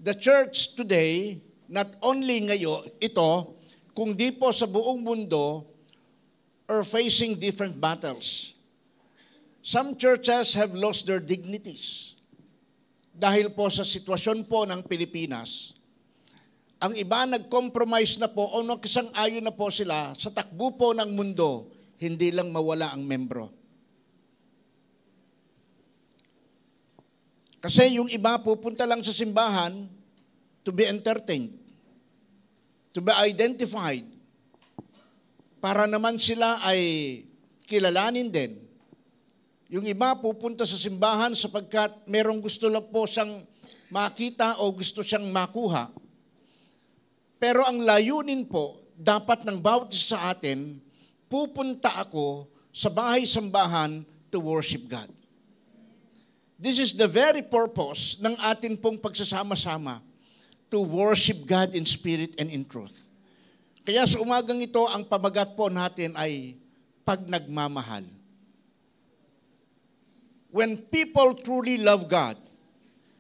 the church today, not only ngayon ito, kundi po sa buong mundo, are facing different battles. Some churches have lost their dignities dahil po sa sitwasyon po ng Pilipinas. Ang iba nag-compromise na po o nakisang-ayon na po sila sa takbo po ng mundo, hindi lang mawala ang membro. Kasi yung iba pupunta lang sa simbahan to be entertained, to be identified, para naman sila ay kilalanin din. Yung iba pupunta sa simbahan sapagkat merong gusto lang po siyang makita o gusto siyang makuha. Pero ang layunin po, dapat ng bawat isa sa atin, pupunta ako sa bahay-sambahan to worship God. This is the very purpose ng atin pong pagsasama-sama, to worship God in spirit and in truth. Kaya sa umagang ito, ang pamagat po natin ay pagnagmamahal. When people truly love God,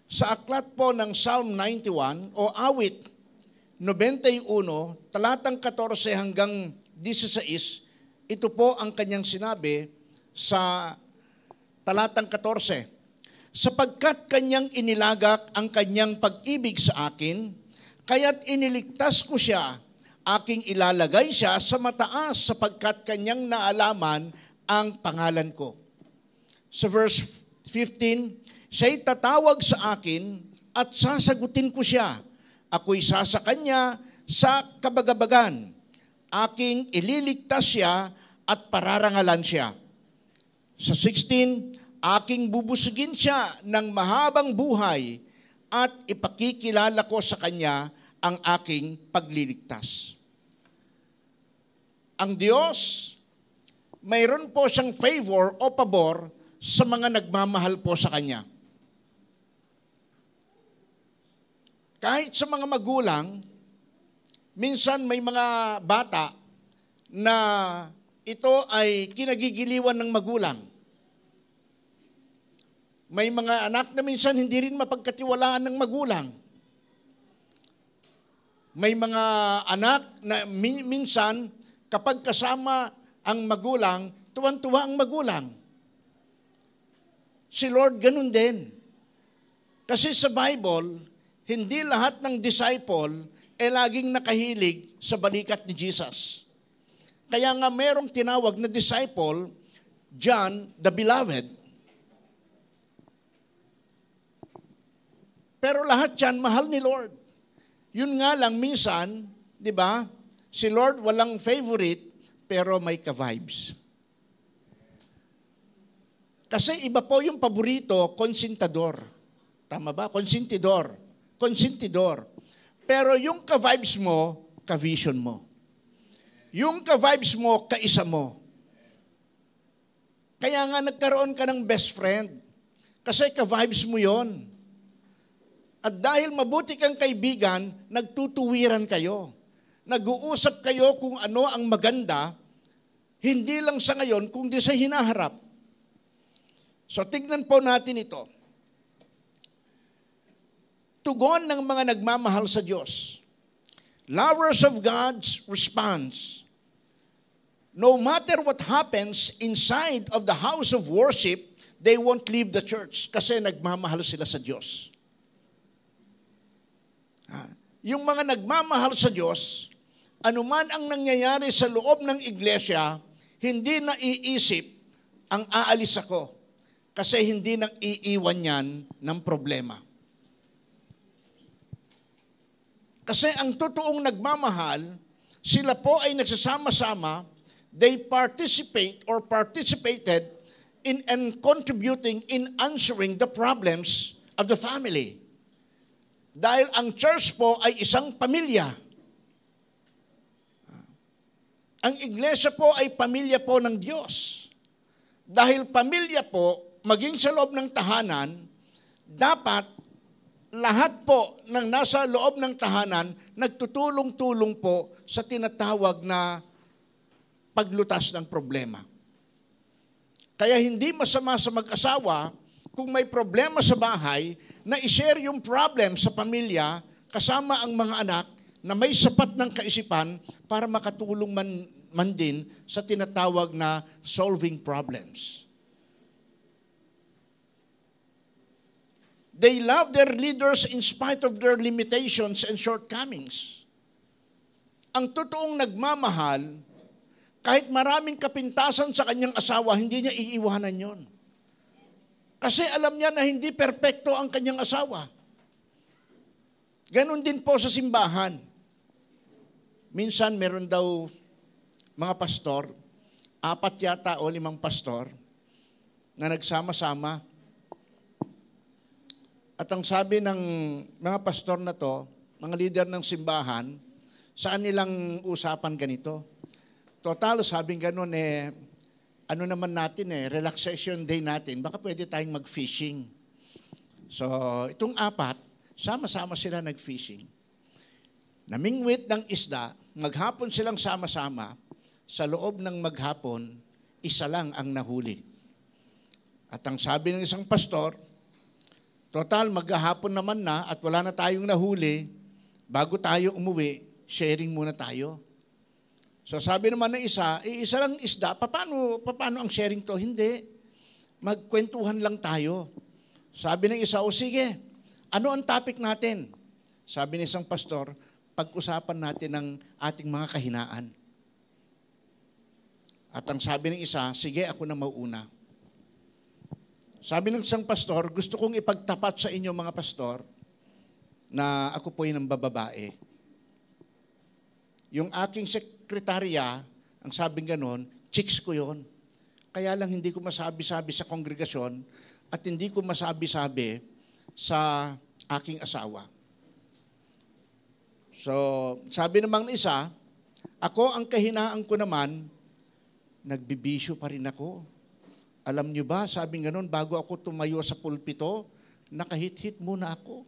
sa aklat po ng Psalm 91 o awit 91, talatang 14 hanggang 16, ito po ang kanyang sinabi sa talatang 14. Sapagkat kanyang inilagak ang kanyang pag-ibig sa akin, kaya't iniligtas ko siya, aking ilalagay siya sa mataas sapagkat kanyang naalaman ang pangalan ko. Sa verse 15, siya'y tatawag sa akin at sasagutin ko siya. Ako'y sasa kanya sa kabagabagan. Aking ililigtas siya at pararangalan siya. Sa 16, aking bubusugin siya ng mahabang buhay at ipakikilala ko sa kanya ang aking pagliligtas. Ang Diyos, mayroon po siyang favor o pabor sa mga nagmamahal po sa Kanya. Kahit sa mga magulang, minsan may mga bata na ito ay kinagigiliwan ng magulang. May mga anak na minsan hindi rin mapagkatiwalaan ng magulang. May mga anak na minsan kapag kasama ang magulang, tuwan-tuwa ang magulang. Si Lord ganun din. Kasi sa Bible, hindi lahat ng disciple ay laging nakahilig sa balikat ni Jesus. Kaya nga merong tinawag na disciple, John the Beloved. Pero lahat yan, mahal ni Lord. Yun nga lang minsan, di ba, si Lord walang favorite, pero may ka-vibes. Kasi iba po yung paborito, konsintador. Tama ba? Konsintidor. Pero yung ka-vibes mo, ka-vision mo. Yung ka-vibes mo, kaisa mo. Kaya nga nagkaroon ka ng best friend. Kasi ka-vibes mo yon. At dahil mabuti kang kaibigan, nagtutuwiran kayo. Nag-uusap kayo kung ano ang maganda, hindi lang sa ngayon, kundi sa hinaharap. So tignan po natin ito. Tugon ng mga nagmamahal sa Diyos. Lovers of God's response. No matter what happens inside of the house of worship, they won't leave the church kasi nagmamahal sila sa Diyos. Yung mga nagmamahal sa Diyos, anuman ang nangyayari sa loob ng iglesia, hindi na iisip ang aalis ako kasi hindi nang iiwan yan ng problema. Kasi ang totoong nagmamahal, sila po ay nagsasama-sama, they participate or participated in and contributing in answering the problems of the family. Dahil ang church po ay isang pamilya. Ang iglesia po ay pamilya po ng Diyos. Dahil pamilya po, maging sa loob ng tahanan, dapat lahat po ng nasa loob ng tahanan nagtutulong-tulong po sa tinatawag na paglutas ng problema. Kaya hindi masama sa mag-asawa kung may problema sa bahay, na i-share yung problem sa pamilya kasama ang mga anak na may sapat ng kaisipan para makatulong man din sa tinatawag na solving problems. They love their leaders in spite of their limitations and shortcomings. Ang totoong nagmamahal, kahit maraming kapintasan sa kanyang asawa, hindi niya iiwanan yon. Kasi alam niya na hindi perpekto ang kanyang asawa. Ganon din po sa simbahan. Minsan meron daw mga pastor, 4 yata o 5 pastor, na nagsama-sama. At ang sabi ng mga pastor na to, mga leader ng simbahan, saan nilang usapan ganito? Total, sabing ganun ano naman natin relaxation day natin, baka pwede tayong mag-fishing. So, itong 4, sama-sama sila nag-fishing. Namingwit ng isda, maghapon silang sama-sama, sa loob ng maghapon, isa lang ang nahuli. At ang sabi ng isang pastor, total, maghahapon naman na at wala na tayong nahuli, bago tayo umuwi, sharing muna tayo. So sabi naman ng isa lang isda, paano ang sharing to? Hindi. Magkwentuhan lang tayo. Sabi ng isa, o sige, ano ang topic natin? Sabi ng isang pastor, pag-usapan natin ang ating mga kahinaan. At ang sabi ng isa, sige, ako na mauuna. Sabi ng isang pastor, gusto kong ipagtapat sa inyo mga pastor na ako po'y nang bababae. Yung aking sekretarya, ang sabing ganon, chicks ko yon. Kaya lang hindi ko masabi-sabi sa kongregasyon at hindi ko masabi-sabi sa aking asawa. So, sabi namang isa, ako ang kahinaan ko naman, nagbibisyo pa rin ako. Alam niyo ba, sabing ganon, bago ako tumayo sa pulpito, nakahit-hit muna ako.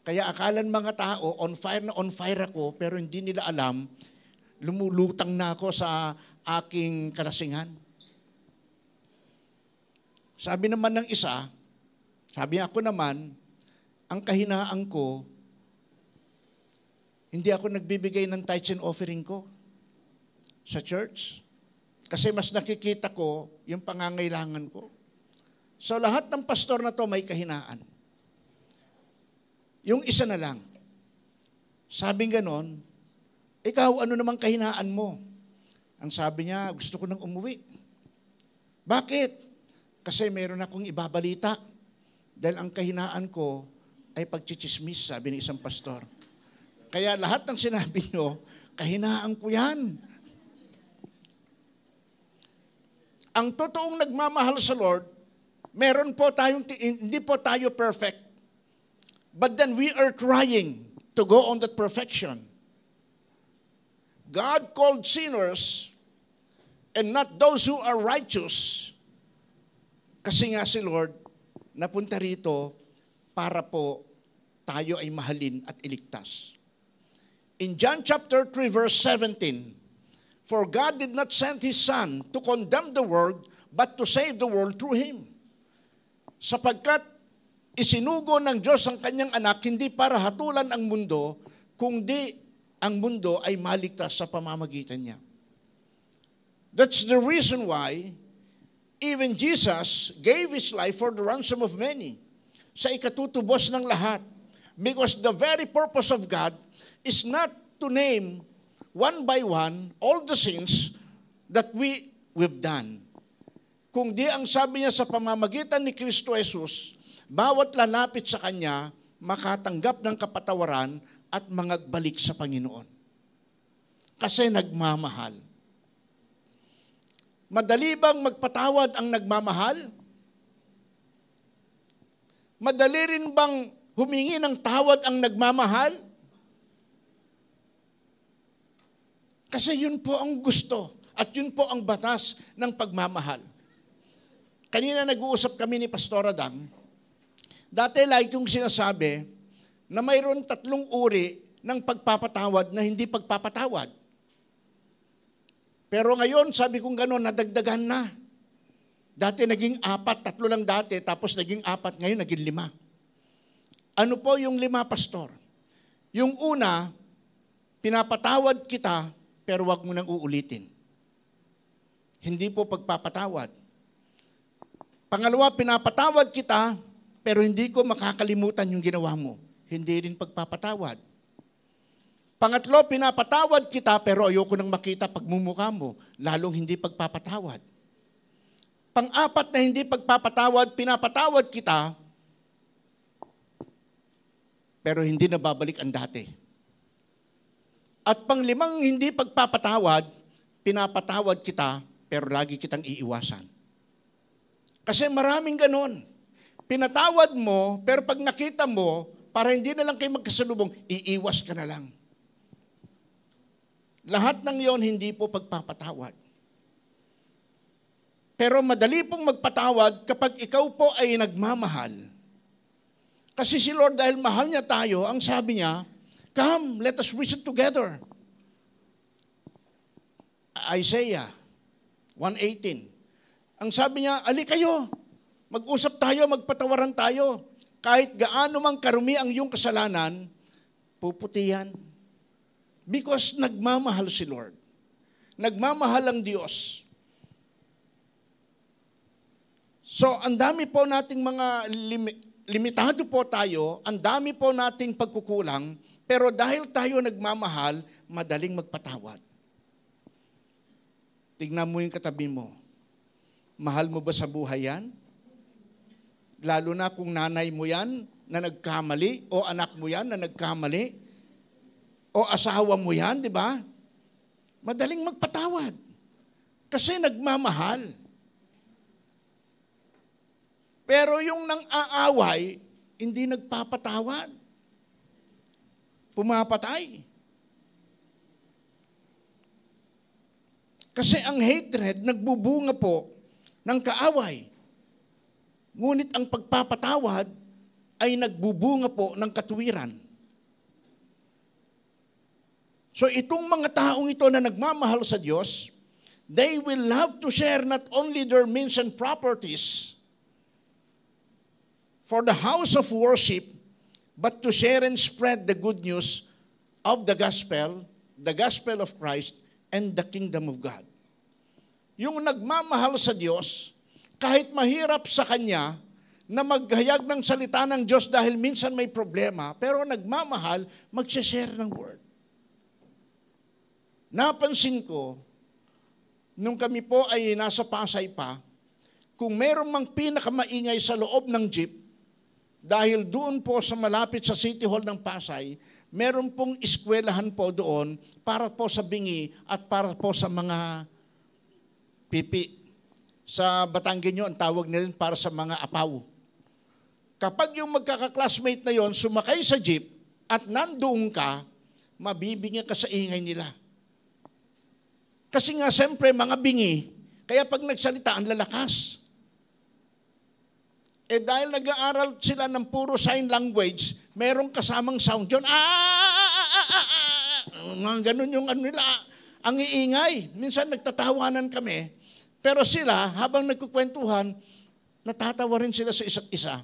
Kaya akalan mga tao, on fire ako, pero hindi nila alam, lumulutang na ako sa aking kalasingan. Sabi naman ng isa, sabi ako naman, ang kahinaan ko, hindi ako nagbibigay ng tithes and offering ko sa church. Kasi mas nakikita ko yung pangangailangan ko. So lahat ng pastor na to may kahinaan. Yung isa na lang, sabing ganon, ikaw ano namang kahinaan mo? Ang sabi niya, gusto ko nang umuwi. Bakit? Kasi meron akong ibabalita. Dahil ang kahinaan ko ay pagchichismis, sabi ng isang pastor. Kaya lahat ng sinabi niyo, kahinaan ko yan. Ang totoong nagmamahal sa Lord, meron po tayong, hindi po tayo perfect. But then we are trying to go on that perfection. God called sinners and not those who are righteous. Kasi nga si Lord napunta rito para po tayo ay mahalin at iligtas. In John chapter 3 verse 17, for God did not send His Son to condemn the world, but to save the world through Him. Sapagkat isinugo ng Diyos ang kanyang anak hindi para hatulan ang mundo, kundi ang mundo ay maligtas sa pamamagitan niya. That's the reason why even Jesus gave His life for the ransom of many, sa ikatutubos ng lahat. Because the very purpose of God is not to name one by one all the sins that we've done. Kung di ang sabi niya sa pamamagitan ni Kristo Jesus, bawat lalapit sa Kanya, makatanggap ng kapatawaran at mangagbalik sa Panginoon. Kasi nagmamahal. Madali bang magpatawad ang nagmamahal? Madali rin bang humingi ng tawad ang nagmamahal? Kasi yun po ang gusto at yun po ang batas ng pagmamahal. Kanina nag-uusap kami ni Pastor Adam. Dati like yung sinasabi na mayroon 3 uri ng pagpapatawad na hindi pagpapatawad. Pero ngayon, sabi kong gano'n, nadagdagan na. Dati naging 4, 3 lang dati, tapos naging 4, ngayon naging 5. Ano po yung 5, pastor? Yung una, pinapatawad kita, pero wag mo nang uulitin. Hindi po pagpapatawad. Pangalawa, pinapatawad kita, pero hindi ko makakalimutan yung ginawa mo. Hindi rin pagpapatawad. Pangatlo, pinapatawad kita, pero ayoko nang makita pagmumukha mo, lalong hindi pagpapatawad. Pang-4 na hindi pagpapatawad, pinapatawad kita, pero hindi na babalik ang dati. At pang-5 hindi pagpapatawad, pinapatawad kita, pero lagi kitang iiwasan. Kasi maraming ganon. Pinatawad mo, pero pag nakita mo, para hindi na lang kayo magkasalubong, iiwas ka na lang. Lahat ng yon hindi po pagpapatawad. Pero madali pong magpatawad kapag ikaw po ay nagmamahal. Kasi si Lord, dahil mahal niya tayo, ang sabi niya, come, let us reason together. Isaiah 1:18. Ang sabi niya, ali kayo, mag-usap tayo, magpatawaran tayo. Kahit gaano mang karumi ang iyong kasalanan, puputihan. Because nagmamahal si Lord. Nagmamahal ang Diyos. So, ang dami po nating mga limitado po tayo, ang dami po nating pagkukulang, pero dahil tayo nagmamahal, madaling magpatawad. Tignan mo yung katabi mo. Mahal mo ba sa buhay yan? Lalo na kung nanay mo yan na nagkamali, o anak mo yan na nagkamali, o asawa mo yan, di ba? Madaling magpatawad. Kasi nagmamahal. Pero yung nang-aaway, hindi nagpapatawad. Pumapatay. Kasi ang hatred, nagbubunga po ng kaaway. Ngunit ang pagpapatawad ay nagbubunga po ng katuwiran. So itong mga taong ito na nagmamahal sa Diyos, they will love to share not only their means and properties for the house of worship, but to share and spread the good news of the gospel of Christ, and the kingdom of God. Yung nagmamahal sa Diyos, kahit mahirap sa Kanya, na maghayag ng salita ng Diyos dahil minsan may problema, pero nagmamahal, mag-share ng word. Napansin ko, nung kami po ay nasa Pasay pa, kung meron mang pinakamaingay sa loob ng jeep, dahil doon po sa malapit sa City Hall ng Pasay, meron pong eskwelahan po doon para po sa bingi at para po sa mga pipi. Sa Batanggenyo, ang tawag nila para sa mga apaw. Kapag yung magkaka-classmate na yon sumakay sa jeep at nandoon ka, mabibingyan ka sa ingay nila. Kasi nga, siyempre, mga bingi, kaya pag nagsalita, ang lalakas. Dahil nag-aaral sila ng puro sign language, merong kasamang sound yun. Ganun yung ano nila. Ang iingay. Minsan nagtatawanan kami. Pero sila, habang nagkukwentuhan, natatawa rin sila sa isa't isa.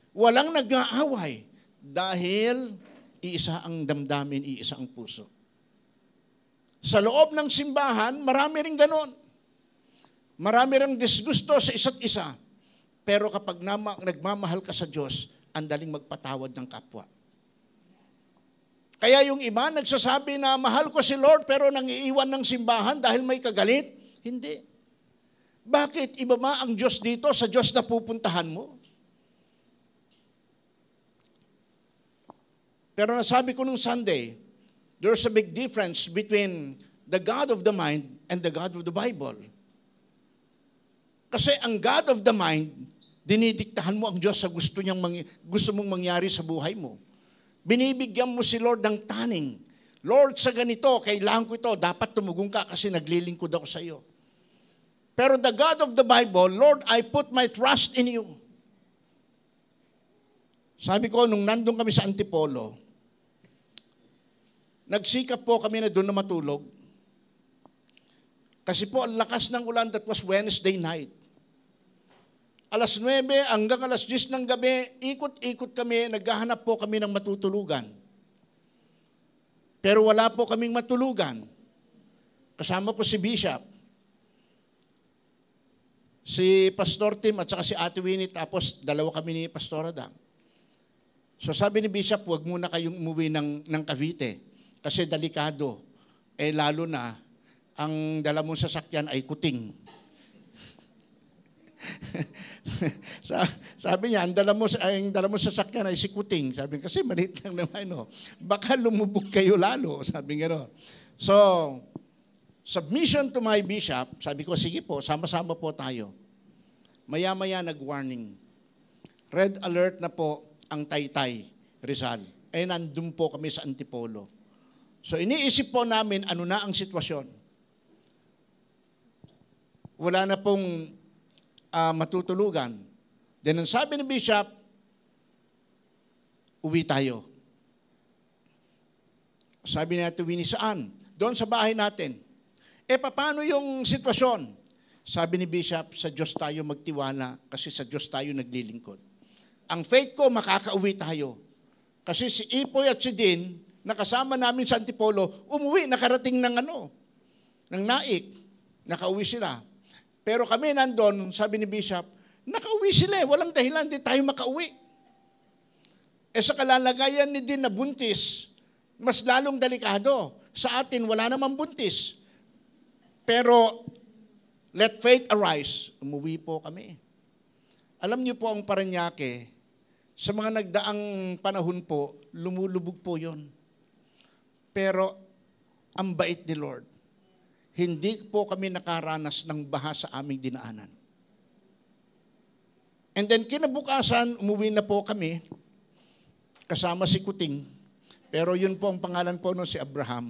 Walang nag-aaway. Dahil iisa ang damdamin, iisa ang puso. Sa loob ng simbahan, marami rin ganon. Marami rin disgusto sa isa't isa. Pero kapag nagmamahal ka sa Diyos, ang daling magpatawad ng kapwa. Kaya yung iba nagsasabi na mahal ko si Lord pero nangiiwan ng simbahan dahil may kagalit. Hindi. Bakit? Iba ba ang Diyos dito sa Diyos na pupuntahan mo? Pero nasabi ko nung Sunday, there's a big difference between the God of the mind and the God of the Bible. Kasi ang God of the mind, dinidiktahan mo ang Diyos sa gusto mong mangyari sa buhay mo. Binibigyan mo si Lord ng taning. Lord, sa ganito, kailangan ko ito, dapat tumugong ka kasi naglilingkod ako sa iyo. Pero the God of the Bible, Lord, I put my trust in you. Sabi ko, nung nandun kami sa Antipolo, nagsikap po kami na doon na matulog. Kasi po, ang lakas ng ulan, that was Wednesday night. alas 9 hanggang alas 10 ng gabi, ikot-ikot kami, naghahanap po kami ng matutulugan. Pero wala po kaming matulugan. Kasama po si Bishop, si Pastor Tim at saka si Ate Winnie, tapos dalawa kami ni Pastor Adam. So sabi ni Bishop, huwag muna kayong umuwi ng Cavite kasi delikado. Lalo na, ang dala mong sasakyan ay kuting. Sabi niya, ang dala mo sasakyan ay si kuting. Sabi niya, kasi maliit lang naman. No? Baka lumubog kayo lalo. Sabi niya, no? So, submission to my bishop, sabi ko, sige po, sama-sama po tayo. Maya-maya nag-warning. Red alert na po ang Taytay, Rizal. Nandun po kami sa Antipolo. So iniisip po namin ano na ang sitwasyon. Wala na pong matutulugan. Then ang sabi ni Bishop, uwi tayo. Sabi ni Ate Winnie, saan? Doon sa bahay natin. Paano yung sitwasyon? Sabi ni Bishop, sa Diyos tayo magtiwala kasi sa Diyos tayo naglilingkod. Ang faith ko, makakauwi tayo. Kasi si Ipoy at si Din, nakasama namin sa Antipolo, umuwi, nakarating ng Naik. Nakauwi sila. Pero kami nandun, sabi ni Bishop, nakauwi sila, walang dahilan, di tayo makauwi. Sa kalalagayan ni Din na buntis, mas lalong delikado. Sa atin, wala namang buntis. Pero, let faith arise. Umuwi po kami. Alam niyo po ang Parañaque, sa mga nagdaang panahon po, lumulubog po yun. Pero, ang bait ni Lord. Hindi po kami nakaranas ng baha sa aming dinaanan. And then, kinabukasan, umuwi na po kami, kasama si Kuting. Pero yun po ang pangalan po nun si Abraham.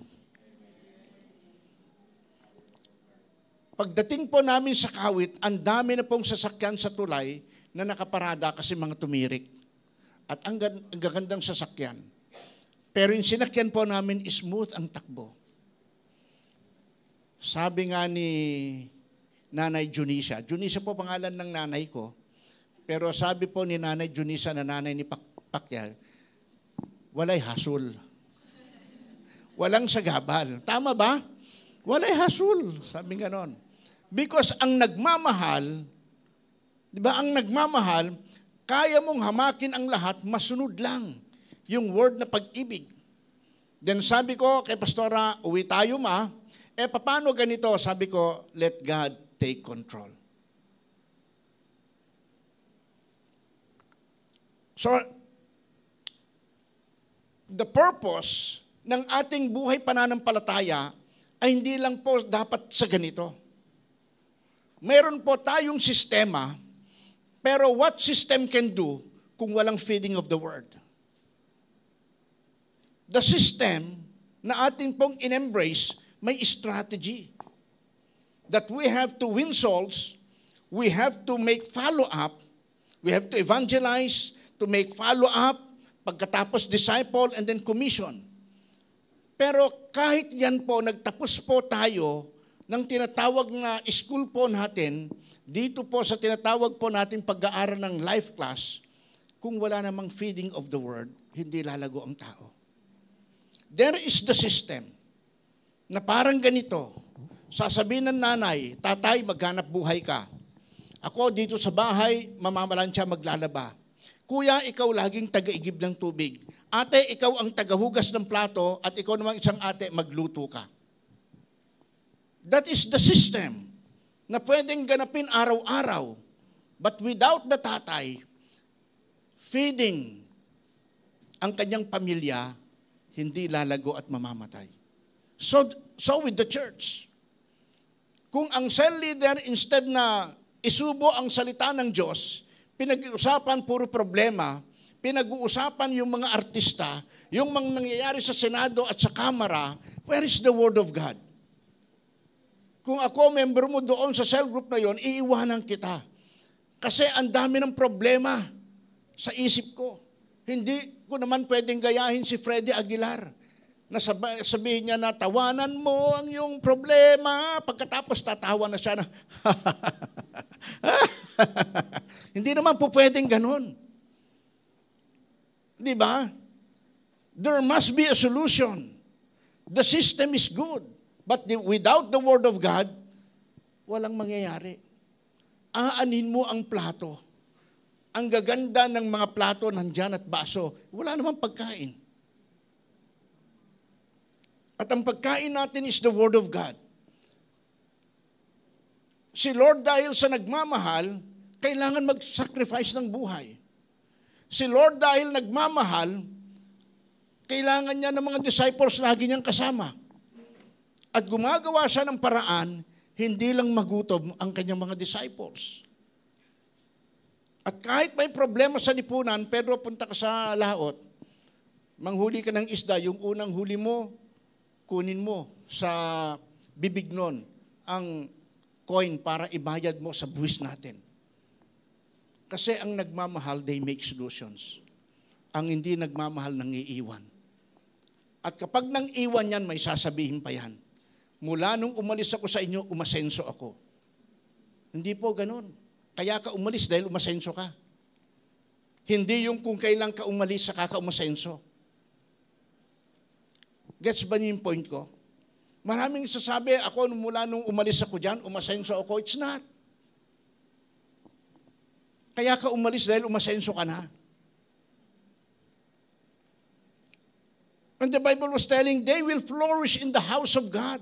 Pagdating po namin sa Kawit, ang dami na pong sasakyan sa tulay na nakaparada kasi mga tumirik. At ang gagandang sasakyan. Pero yung sinakyan po namin, smooth ang takbo. Sabi nga ni Nanay Junisa, Junisa po pangalan ng nanay ko, pero sabi po ni Nanay Junisa na nanay ni Pacquiao, walay hasul. Walang sagabal. Tama ba? Walay hasul. Sabi nga nun. Because ang nagmamahal, di ba, ang nagmamahal, kaya mong hamakin ang lahat, masunod lang. Yung word na pag-ibig. Then sabi ko kay Pastora, uwi tayo ma. Paano ganito? Sabi ko, let God take control. So, the purpose ng ating buhay pananampalataya ay hindi lang po dapat sa ganito. Meron po tayong sistema, pero what system can do kung walang feeding of the word? The system na ating pong in-embrace, may strategy. That we have to win souls, we have to make follow-up, we have to evangelize, to make follow-up, pagkatapos disciple, and then commission. Pero kahit yan po, nagtapos po tayo ng tinatawag na school po natin, dito po sa tinatawag po natin pag-aaral ng life class, kung wala namang feeding of the word, hindi lalago ang tao. There is the system na parang ganito. Sasabihin ng nanay, tatay, maghanap buhay ka. Ako dito sa bahay, mamamalansya maglalaba. Kuya, ikaw laging taga-igib ng tubig. Ate, ikaw ang tagahugas ng plato at ikaw naman isang ate, magluto ka. That is the system na pwedeng ganapin araw-araw. But without the tatay, feeding ang kanyang pamilya, hindi lalago at mamamatay. So with the church. Kung ang cell leader, instead na isubo ang salita ng Diyos, pinag-uusapan puro problema, pinag-uusapan yung mga artista, yung mga nangyayari sa Senado at sa Kamara, where is the Word of God? Kung ako, member mo doon sa cell group na yon, iiwanan kita. Kasi ang dami ng problema sa isip ko. Hindi ko naman pwedeng gayahin si Freddy Aguilar na sabihin niya na tawanan mo ang iyong problema, pagkatapos tatawa na siya na Hindi naman po pwedeng ganun. Di ba? There must be a solution. The system is good. But without the Word of God, walang mangyayari. Aanin mo ang plato. Ang gaganda ng mga plato nandyan at baso. Wala namang pagkain. At ang pagkain natin is the Word of God. Si Lord dahil sa nagmamahal, kailangan mag-sacrifice ng buhay. Si Lord dahil nagmamahal, kailangan niya ng mga disciples lagi niyang kasama. At gumagawa siya ng paraan, hindi lang magutom ang kanyang mga disciples. At kahit may problema sa lipunan, pero punta ka sa laot, manghuli ka ng isda, yung unang huli mo, kunin mo sa bibig nun ang coin para ibayad mo sa buwis natin. Kasi ang nagmamahal, they make solutions. Ang hindi nagmamahal, nangiiwan. At kapag nang iwan yan, may sasabihin pa yan. Mula nung umalis ako sa inyo, umasenso ako. Hindi po ganun. Kaya ka umalis dahil umasenso ka. Hindi yung kung kailan ka umalis, saka ka umasenso. Gets ba niyo yung point ko? Maraming sasabi, ako mula nung umalis ako dyan, umasenso ako. It's not. Kaya ka umalis dahil umasenso ka na. And the Bible was telling, they will flourish in the house of God.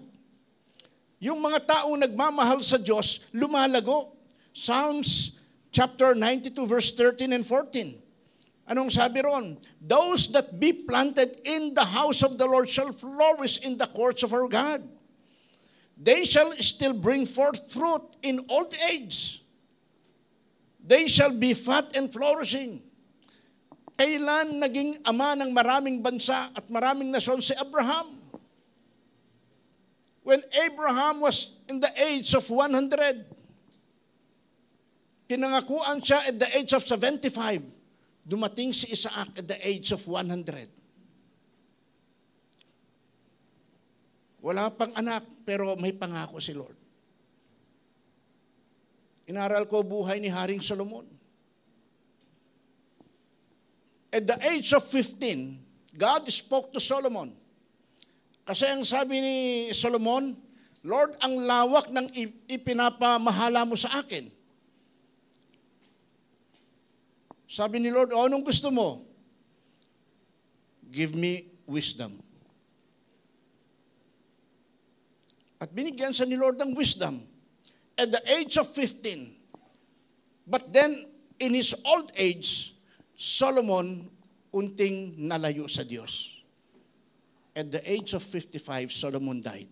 Yung mga taong nagmamahal sa Diyos, lumalago. Psalms chapter 92 verse 13 and 14. Anong sabi ron? Those that be planted in the house of the Lord shall flourish in the courts of our God. They shall still bring forth fruit in old age. They shall be fat and flourishing. Kailan naging ama ng maraming bansa at maraming nasyon si Abraham? When Abraham was in the age of 100, pinangakuan siya at the age of 75. Dumating si Isaac at the age of 100. Wala pang anak, pero may pangako si Lord. Inaral ko buhay ni Haring Solomon. At the age of 15, God spoke to Solomon. Kasi ang sabi ni Solomon, Lord, ang lawak ng ipinapamahala mo sa akin. Sabi ni Lord, anong gusto mo? Give me wisdom. At binigyan siya ni Lord ng wisdom at the age of 15. But then, in his old age, Solomon unting nalayo sa Diyos. At the age of 55, Solomon died.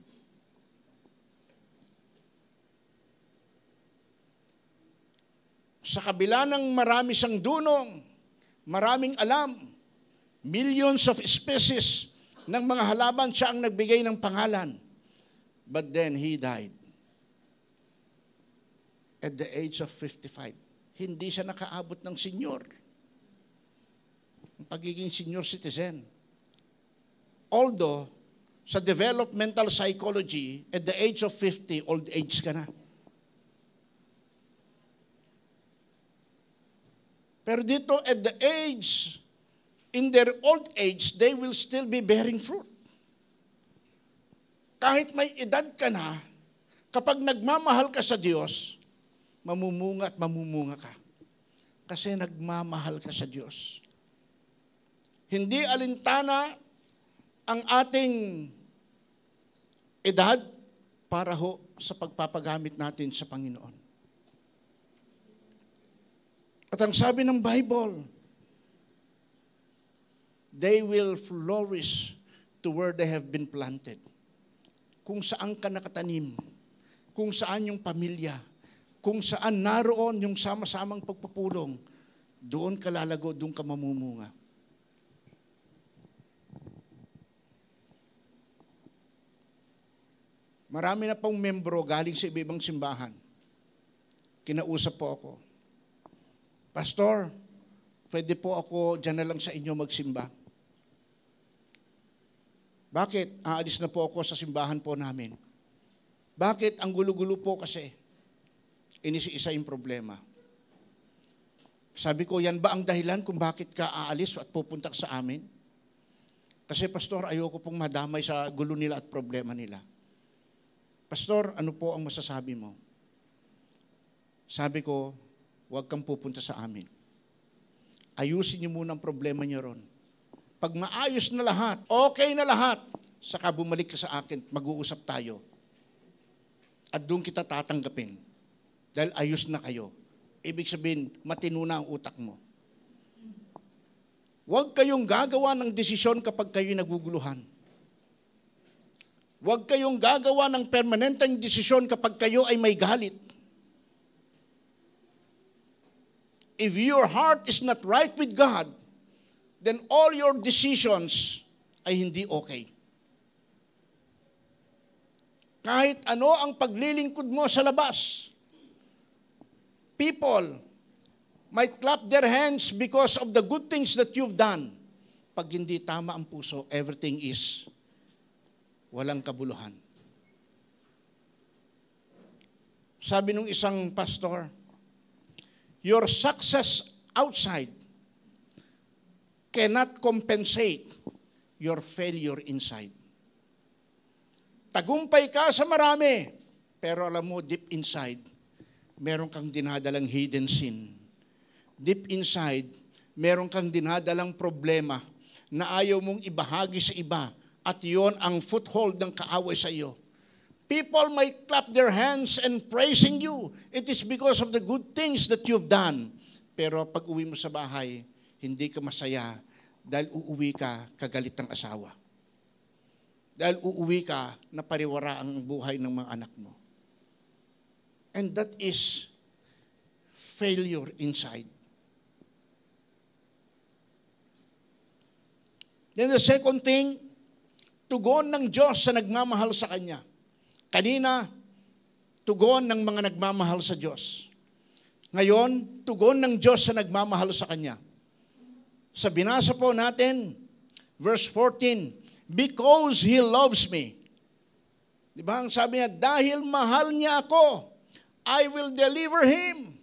Sa kabila ng marami siyang dunong, maraming alam, millions of species ng mga halaman, siya ang nagbigay ng pangalan. But then he died at the age of 55. Hindi siya nakaabot ng senior. Ang pagiging senior citizen. Although, sa developmental psychology, at the age of 50, old age ka na. Pero dito, at the age, in their old age, they will still be bearing fruit. Kahit may edad ka na, kapag nagmamahal ka sa Diyos, mamumunga at mamumunga ka. Kasi nagmamahal ka sa Diyos. Hindi alintana ang ating edad para ho sa pagpapagamit natin sa Panginoon. At ang sabi ng Bible, they will flourish to where they have been planted. Kung saan ka nakatanim, kung saan yung pamilya, kung saan naroon yung sama-samang pagpupulong, doon ka lalago, doon ka mamumunga. Marami na pong membro galing sa iba-ibang simbahan. Kinausap po ako. Pastor, pwede po ako dyan na lang sa inyo magsimba. Bakit? Aalis na po ako sa simbahan po namin. Bakit? Ang gulo-gulo po kasi. Inisi-isa yung problema. Sabi ko, yan ba ang dahilan kung bakit ka aalis at pupunta ka sa amin? Kasi pastor, ayoko pong madamay sa gulo nila at problema nila. Pastor, ano po ang masasabi mo? Sabi ko, huwag kang pupunta sa amin. Ayusin niyo muna ang problema niyo ron. Pag maayos na lahat, okay na lahat, saka bumalik ka sa akin, mag-uusap tayo. At doon kita tatanggapin. Dahil ayos na kayo. Ibig sabihin, matino na ang utak mo. Huwag kayong gagawa ng desisyon kapag kayo naguguluhan. Huwag kayong gagawa ng permanenteng desisyon kapag kayo ay may galit. If your heart is not right with God, then all your decisions ay hindi okay. Kahit ano ang paglilingkod mo sa labas, people might clap their hands because of the good things that you've done. Pag hindi tama ang puso, everything is walang kabuluhan. Sabi nung isang pastor, your success outside cannot compensate your failure inside. Tagumpay ka sa marami, pero alam mo, deep inside, meron kang dinadalang hidden sin. Deep inside, meron kang dinadalang problema na ayaw mong ibahagi sa iba at yon ang foothold ng kaaway sa iyo. People might clap their hands and praising you. It is because of the good things that you've done. Pero pag uwi mo sa bahay, hindi ka masaya dahil uuwi ka kagalit ng asawa. Dahil uuwi ka na pariwara ang buhay ng mga anak mo. And that is failure inside. Then the second thing, tugon ng Diyos sa nagmamahal sa Kanya. Kanina, tugon ng mga nagmamahal sa Diyos. Ngayon, tugon ng Diyos sa nagmamahal sa Kanya. Sa binasa po natin, verse 14, because He loves me. Di ba? Ang sabi niya, dahil mahal niya ako, I will deliver Him.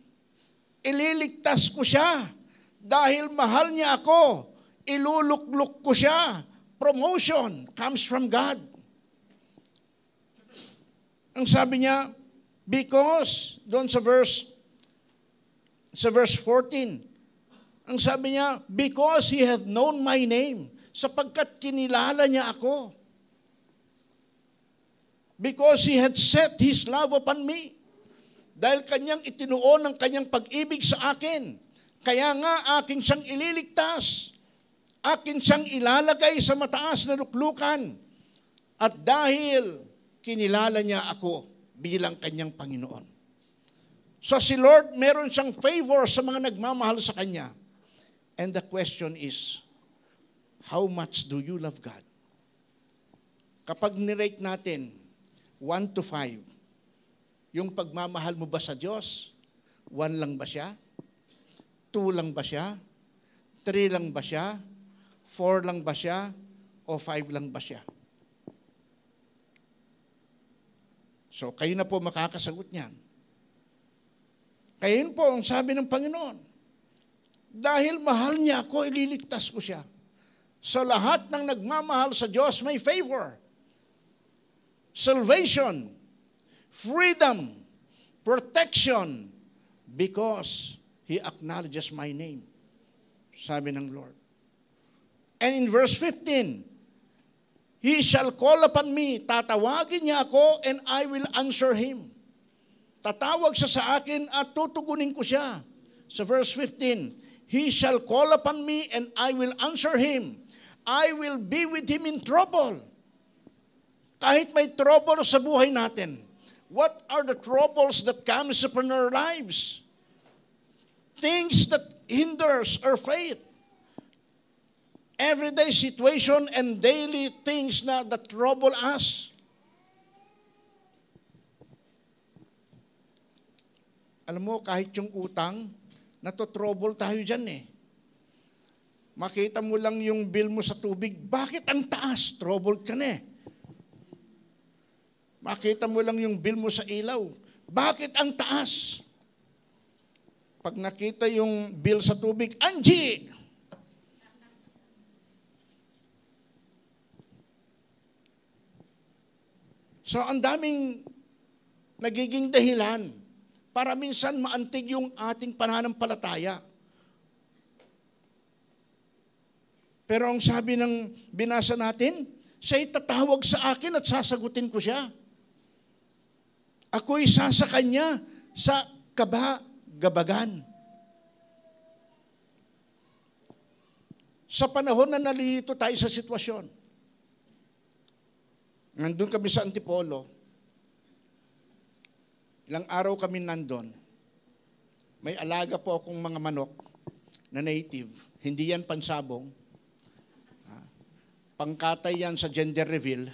Ililigtas ko siya. Dahil mahal niya ako, ilulukluk ko siya. Promotion comes from God. Ang sabi niya, because, doon sa verse 14, ang sabi niya, because He hath known my name, sapagkat kinilala niya ako. Because He had set His love upon me. Dahil Kanyang itinuon ang Kanyang pag-ibig sa akin. Kaya nga akin siyang ililigtas. Akin siyang ilalagay sa mataas na luklukan. At dahil kinilala niya ako bilang Kanyang Panginoon. So si Lord, meron siyang favor sa mga nagmamahal sa Kanya. And the question is, how much do you love God? Kapag nirate natin, 1 to 5, yung pagmamahal mo ba sa Diyos, 1 lang ba siya? 2 lang ba siya? 3 lang ba siya? 4 lang ba siya? O 5 lang ba siya? So, kayo na po makakasagot niyan. Kayo po ang sabi ng Panginoon. Dahil mahal niya ako, ililigtas ko siya. So, lahat ng nagmamahal sa Diyos may favor. Salvation, freedom, protection, because He acknowledges my name. Sabi ng Lord. And in verse 15, He shall call upon me, tatawagin niya ako, and I will answer him. Tatawag siya sa akin at tutugunin ko siya. Sa verse 15, He shall call upon me, and I will answer him. I will be with him in trouble. Kahit may trouble sa buhay natin, what are the troubles that comes upon our lives? Things that hinders our faith. Everyday situation and daily things na that trouble us. Alam mo, kahit yung utang, natotrouble tayo dyan eh. Makita mo lang yung bill mo sa tubig, bakit ang taas? Troubled ka na eh. Makita mo lang yung bill mo sa ilaw, bakit ang taas? Pag nakita yung bill sa tubig, Angie! So, ang daming nagiging dahilan para minsan maantig yung ating pananampalataya. Pero ang sabi ng binasa natin, siya'y tatawag sa akin at sasagutin ko siya. Ako'y sa kanya sa gabagan. Sa panahon na nalilito tayo sa sitwasyon, nandun kami sa Antipolo, ilang araw kami nandun, may alaga po akong mga manok na native, hindi yan pansabong, pangkatay yan sa gender reveal.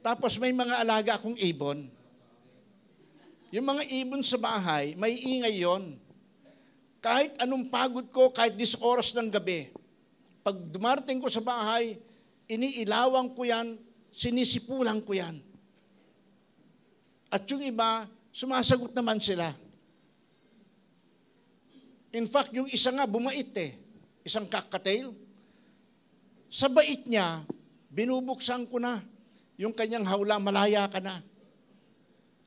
Tapos may mga alaga akong ibon. Yung mga ibon sa bahay, may ingay yon. Kahit anong pagod ko, kahit 10 oras ng gabi, pag dumarating ko sa bahay, iniilawang ko yan, sinisipulan ko yan. At yung iba, sumasagot naman sila. In fact, yung isa nga bumait isang cocktail. Sa bait niya, binubuksan ko na yung kanyang hawla, malaya ka na.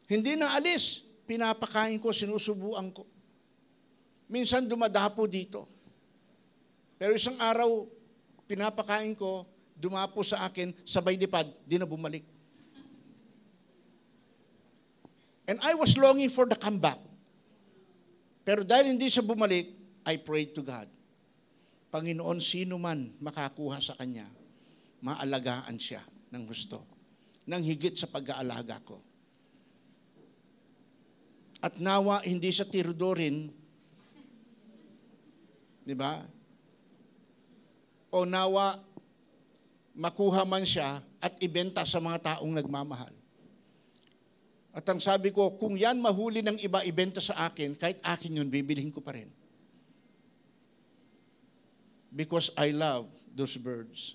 Hindi na alis, pinapakain ko, sinusubuan ko. Minsan dumadapo dito. Pero isang araw, pinapakain ko, dumapo sa akin, sabay lipad, di na bumalik. And I was longing for the comeback. Pero dahil hindi siya bumalik, I prayed to God. Panginoon, sino man makakuha sa Kanya, maalagaan siya ng gusto, ng higit sa pag-aalaga ko. At nawa, hindi siya tirudorin, di ba? O nawa, makuha man siya at ibenta sa mga taong nagmamahal. At ang sabi ko, kung yan mahuli ng iba, ibenta sa akin, kahit akin yun, bibilihin ko pa rin. Because I love those birds.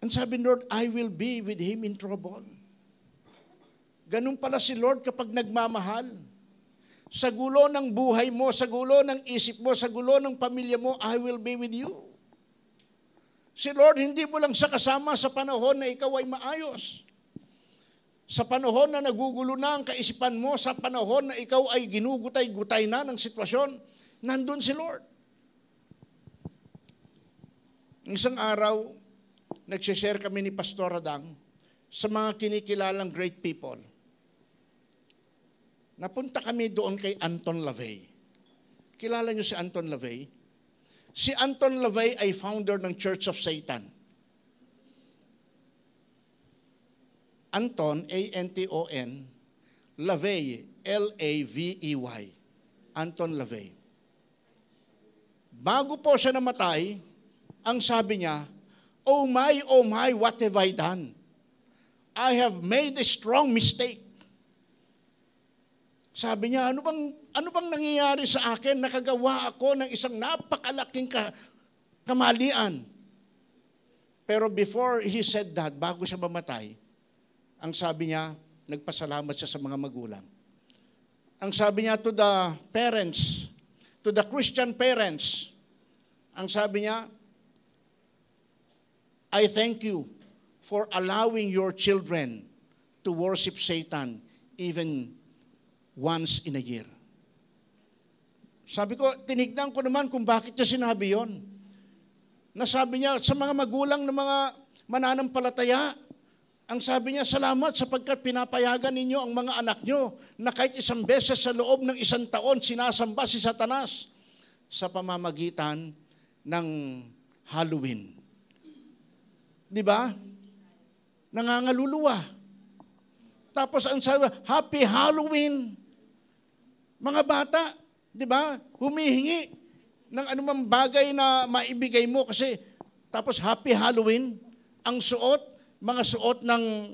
And sabi ni Lord, I will be with him in trouble. Ganun pala si Lord kapag nagmamahal. Sa gulo ng buhay mo, sa gulo ng isip mo, sa gulo ng pamilya mo, I will be with you. Si Lord, hindi mo lang siya kasama sa panahon na ikaw ay maayos. Sa panahon na nagugulo na ang kaisipan mo, sa panahon na ikaw ay ginugutay-gutay na ng sitwasyon, nandun si Lord. Isang araw, nagsishare kami ni Pastor Adang sa mga kinikilalang great people. Napunta kami doon kay Anton LaVey. Kilala niyo si Anton LaVey? Si Anton LaVey ay founder ng Church of Satan. Anton, A-N-T-O-N, LaVey, L-A-V-E-Y. Anton LaVey. Bago po siya namatay, ang sabi niya, oh my, what have I done? I have made a strong mistake. Sabi niya, ano bang nangyayari sa akin? Nakagawa ako ng isang napakalaking kamalian. Pero before he said that, bago siya mamatay, ang sabi niya, nagpasalamat siya sa mga magulang. Ang sabi niya to the parents, to the Christian parents, ang sabi niya, I thank you for allowing your children to worship Satan even once in a year. Sabi ko, tinignan ko naman kung bakit niya sinabi yon. Nasabi niya sa mga magulang ng mga mananampalataya, ang sabi niya, salamat sapagkat pinapayagan ninyo ang mga anak nyo na kahit isang beses sa loob ng 1 taon sinasamba si Satanas sa pamamagitan ng Halloween. Di ba? Nangangaluluwa. Tapos ang sabi, Happy Halloween. Mga bata, di ba? Humihingi ng anumang bagay na maibigay mo kasi tapos Happy Halloween, ang suot, mga suot ng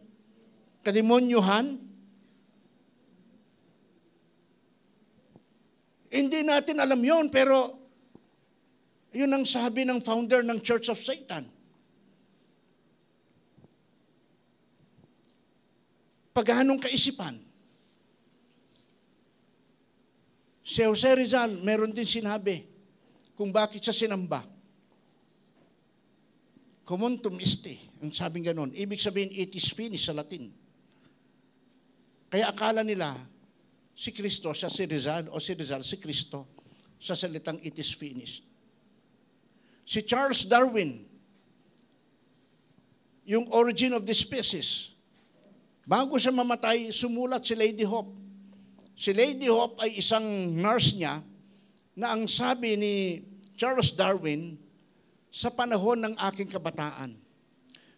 kademonyuhan. Hindi natin alam yon, pero yun ang sabi ng founder ng Church of Satan. paghanong kaisipan. Si Jose Rizal, meron din sinabi kung bakit siya sinamba. Communtum isti, ang sabing ganon. Ibig sabihin, it is finished sa Latin. Kaya akala nila, si Kristo, siya si Rizal, o si Rizal, si Kristo, sa salitang it is finished. Si Charles Darwin, yung Origin of the Species, bago siya mamatay, sumulat si Lady Hope. Si Lady Hope ay isang nurse niya na ang sabi ni Charles Darwin, sa panahon ng aking kabataan,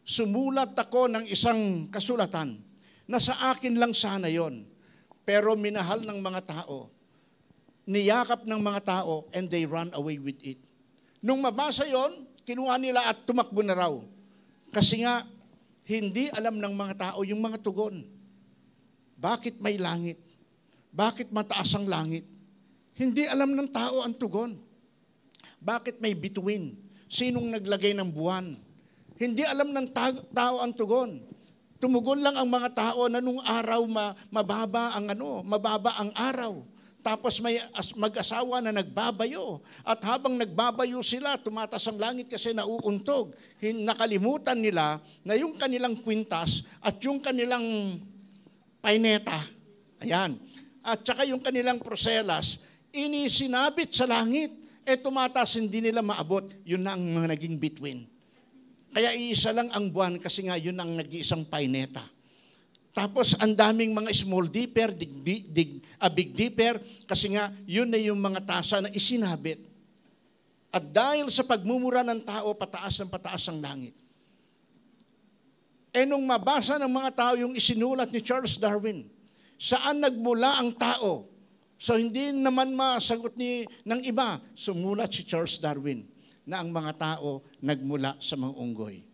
sumulat ako ng isang kasulatan na sa akin lang sana yon, pero minahal ng mga tao, niyakap ng mga tao, and they run away with it. Nung mabasa yon, kinuha nila at tumakbo na raw. Kasi nga, hindi alam ng mga tao yung mga tugon. Bakit may langit? Bakit mataas ang langit? Hindi alam ng tao ang tugon. Bakit may bituin? Sinong naglagay ng buwan? Hindi alam ng tao ang tugon. Tumugon lang ang mga tao na nung araw mababa ang araw. Tapos may mag-asawa na nagbabayo. At habang nagbabayo sila, tumatas ang langit kasi nauuntog. Nakalimutan nila na yung kanilang kwintas at yung kanilang paineta, ayan, at saka yung kanilang proselas, inisinabit sa langit. Tumatas, hindi nila maabot. Yun na ang mga naging bituin. Kaya iisa lang ang buwan kasi nga yun ang nag-iisang paineta. Tapos ang daming mga small dipper, big dipper, kasi nga yun na yung mga tasa na isinabit. At dahil sa pagmumura ng tao, pataas ang langit. Nung mabasa ng mga tao yung isinulat ni Charles Darwin, saan nagmula ang tao? So hindi naman masagot ng iba, sumulat si Charles Darwin na ang mga tao nagmula sa mga unggoy.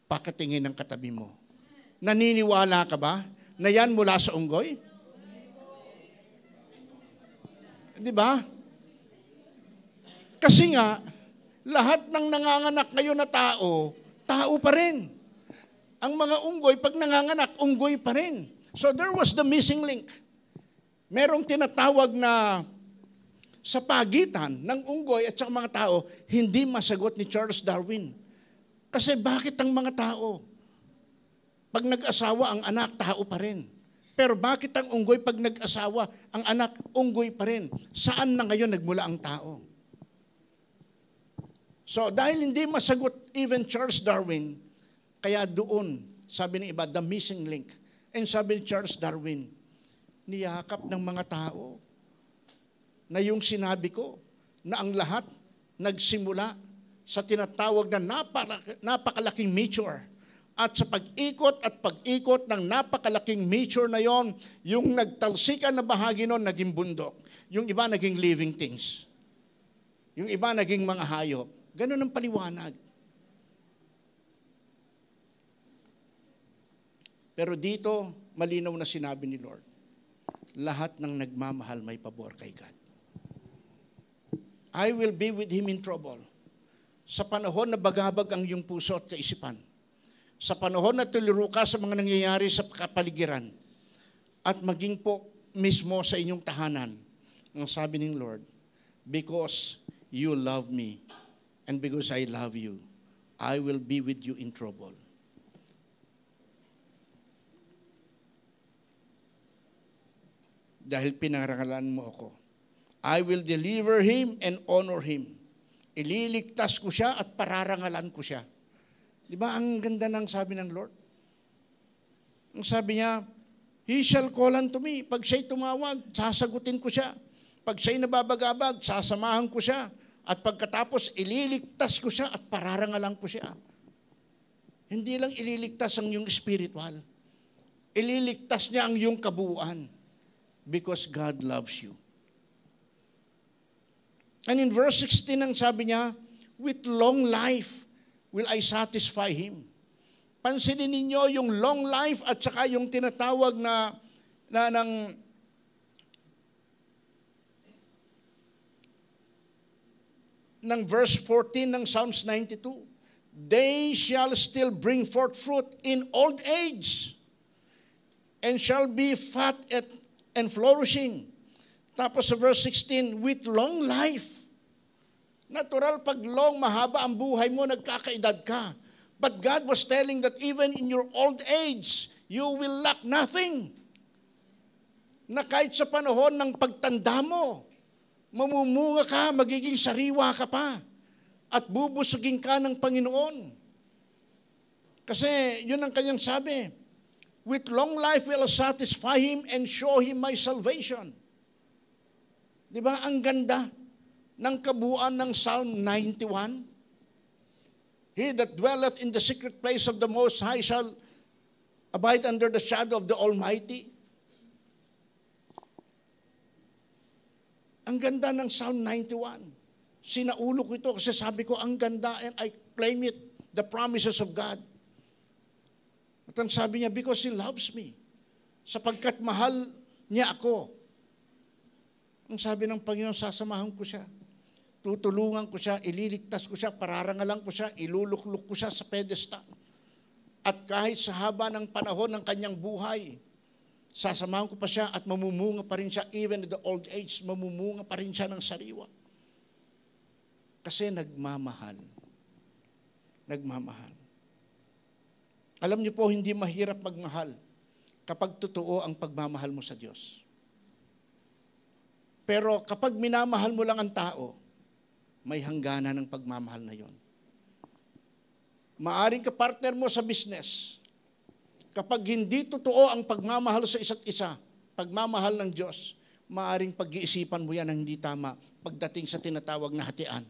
Pakatingin ng katabi mo. Naniniwala ka ba na yan mula sa unggoy? Di ba? Kasi nga, lahat ng nanganganak ngayon na tao, tao pa rin. Ang mga unggoy, pag nanganganak, unggoy pa rin. So there was the missing link. Merong tinatawag na sa pagitan ng unggoy at saka mga tao, hindi masagot ni Charles Darwin. Kasi bakit ang mga tao? Pag nag-asawa, ang anak, tao pa rin. Pero bakit ang unggoy pag nag-asawa, ang anak, unggoy pa rin? Saan na ngayon nagmula ang tao? So dahil hindi masagot even Charles Darwin, kaya doon, sabi ng iba, the missing link. And sabi ni Charles Darwin, niyakap ng mga tao na yung sinabi ko na ang lahat nagsimula sa tinatawag na napakalaking meteor. At sa pag-ikot ng napakalaking meteor na yon, yung nagtalsikan na bahagi nun naging bundok. Yung iba naging living things. Yung iba naging mga hayop. Ganun ang paliwanag. Pero dito, malinaw na sinabi ni Lord, lahat ng nagmamahal may pabor kay God. I will be with him in trouble. Sa panahon na bagabag ang iyong puso at kaisipan, sa panahon na tuliro ka sa mga nangyayari sa kapaligiran, at maging po mismo sa inyong tahanan, ang sabi ng Lord, because you love me, and because I love you, I will be with you in trouble. Dahil pinarangalan mo ako. I will deliver him and honor him. Ililigtas ko siya at pararangalan ko siya. Di ba ang ganda ng sabi ng Lord? Ang sabi niya, he shall call unto me. Pag siya'y tumawag, sasagutin ko siya. Pag siya'y nababagabag, sasamahan ko siya. At pagkatapos, ililigtas ko siya at pararangalan ko siya. Hindi lang ililigtas ang iyong spiritual. Ililigtas niya ang iyong kabuuan. Because God loves you. And in verse 16, ang sabi niya, with long life will I satisfy him. Pansinin ninyo yung long life at saka yung tinatawag ng verse 14 ng Psalms 92. They shall still bring forth fruit in old age. and shall be fat and flourishing. Tapos sa verse 16, with long life. Natural, pag long, mahaba ang buhay mo, nagkakaedad ka. But God was telling that even in your old age, you will lack nothing. Na kahit sa panahon ng pagtanda mo, mamumunga ka, magiging sariwa ka pa, at bubusugin ka ng Panginoon. Kasi yun ang kanyang sabi, with long life will I satisfy him and show him my salvation. Di ba? Ang ganda ng kabuuan ng Psalm 91. He that dwelleth in the secret place of the Most High shall abide under the shadow of the Almighty. Ang ganda ng Psalm 91. Sinaulo ko ito kasi sabi ko, ang ganda, and I claim it, the promises of God. At ang sabi niya, because He loves me. Sapagkat mahal niya ako. Ang sabi ng Panginoon, sasamahan ko siya. Tutulungan ko siya, ililigtas ko siya, pararangalan ko siya, ilulukluk ko siya sa pedestal. At kahit sa haba ng panahon ng kanyang buhay, sasamahan ko pa siya at mamumunga pa rin siya, even in the old age, mamumunga pa rin siya ng sariwa. Kasi nagmamahal. Nagmamahal. Alam niyo po, hindi mahirap magmahal kapag totoo ang pagmamahal mo sa Diyos. Pero kapag minamahal mo lang ang tao, may hangganan ng pagmamahal na yon. Maaring kapartner mo sa business, kapag hindi totoo ang pagmamahal sa isa't isa, pagmamahal ng Diyos, maaring pag-iisipan mo yan ang hindi tama pagdating sa tinatawag na hatian.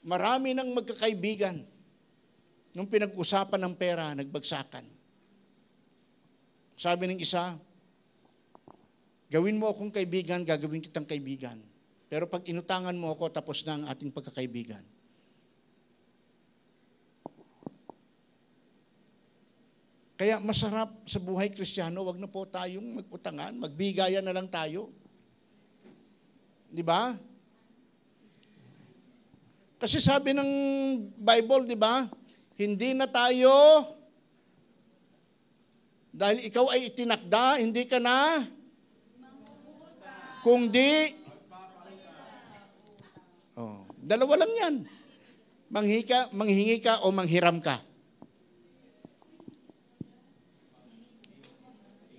Marami ng magkakaibigan, nung pinag-usapan ng pera, nagbagsakan. Sabi ng isa, gawin mo akong kaibigan, gagawin kitang kaibigan. Pero pag inutangan mo ako, tapos na ang ating pagkakaibigan. Kaya masarap sa buhay Kristiyano, wag na po tayong mag-utangan, magbigayan na lang tayo. Di ba? Kasi sabi ng Bible, di ba? Hindi na tayo, dahil ikaw ay itinakda, hindi ka na, kung di, dalawa lang yan. Manghingi ka o manghiram ka.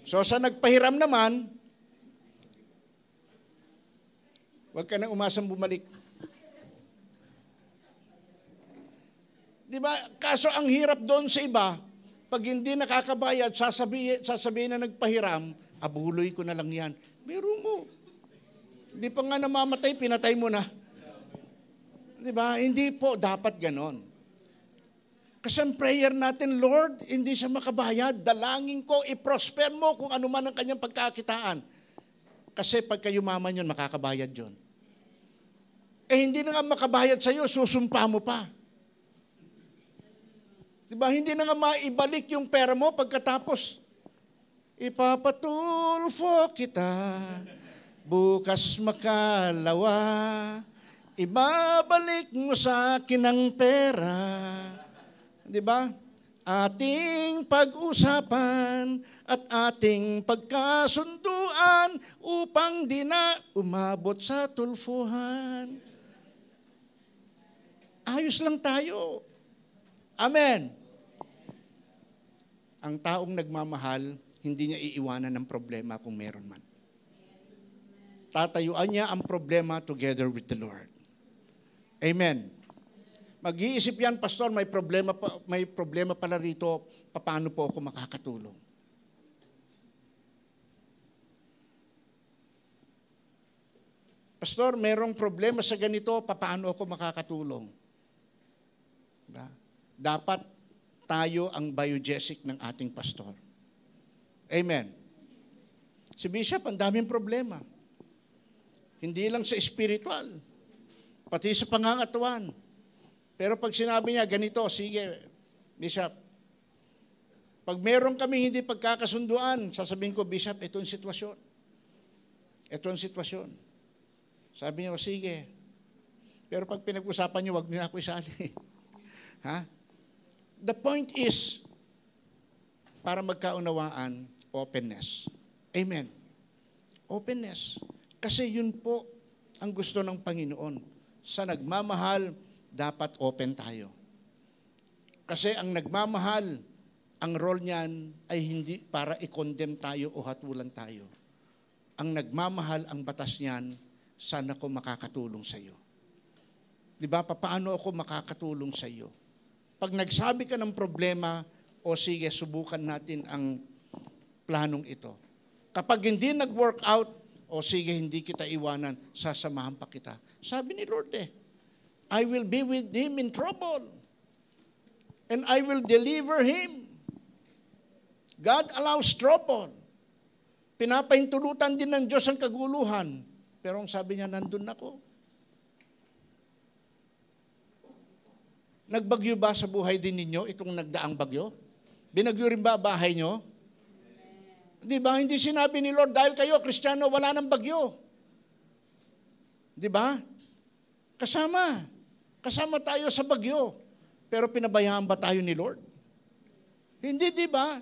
So sa nagpahiram naman, huwag ka nang umasang bumalik. Di ba? Kaso ang hirap doon sa iba, pag hindi nakakabayad, sasabihin na nagpahiram, abuloy ko na lang yan. Biro mo. Di pa nga namamatay, pinatay mo na. Di ba? Hindi po dapat ganon. Kasi ang prayer natin, Lord, hindi siya makabayad. Dalangin ko, i-prosper mo kung ano man ang kanyang pagkakitaan. Kasi pagka yumaman yun, makakabayad yun. Eh hindi na nga makabayad sa'yo, susumpa mo pa. Diba, hindi na nga maibalik yung pera mo pagkatapos. Ipapatulfo kita, bukas makalawa, ibabalik mo sa akin ang pera. Diba? Ating pag-usapan at ating pagkasunduan upang di na umabot sa tulfuhan. Ayos lang tayo. Amen. Ang taong nagmamahal, hindi niya iiwanan ng problema kung meron man. Tatayuan niya ang problema together with the Lord. Amen. Mag-iisip yan, Pastor, may problema pala rito, paano po ako makakatulong? Pastor, merong problema sa ganito, paano ako makakatulong? Diba? Dapat tayo ang biogesic ng ating pastor. Amen. Si Bishop, ang daming problema. Hindi lang sa spiritual, pati sa pangangatawan. Pero pag sinabi niya, ganito, sige, Bishop, pag meron kaming hindi pagkakasunduan, sasabihin ko, Bishop, ito ang sitwasyon. Ito ang sitwasyon. Sabi niya, sige. Pero pag pinag-usapan niyo, wag niyo ako isali. Ha? The point is, para magkaunawaan, openness. Amen. Openness. Kasi yun po ang gusto ng Panginoon. Sa nagmamahal, dapat open tayo. Kasi ang nagmamahal, ang role niyan ay hindi para i-condemn tayo o hatulan tayo. Ang nagmamahal, ang batas niyan, sana ko makakatulong sa iyo. Di ba? Paano ako makakatulong sa iyo? Pag nagsabi ka ng problema, o sige, subukan natin ang planong ito. Kapag hindi nag-work out, o sige, hindi kita iwanan, sasamahan pa kita. Sabi ni Lord I will be with him in trouble. And I will deliver him. God allows trouble. Pinapahintulutan din ng Diyos ang kaguluhan. Pero ang sabi niya, nandun ako. Nagbagyo ba sa buhay din ninyo itong nagdaang bagyo? Binagyo rin ba bahay nyo? Di ba? Hindi sinabi ni Lord, dahil kayo, Kristiyano, wala nang bagyo. Di ba? Kasama. Kasama tayo sa bagyo. Pero pinabayaan ba tayo ni Lord? Hindi, di ba?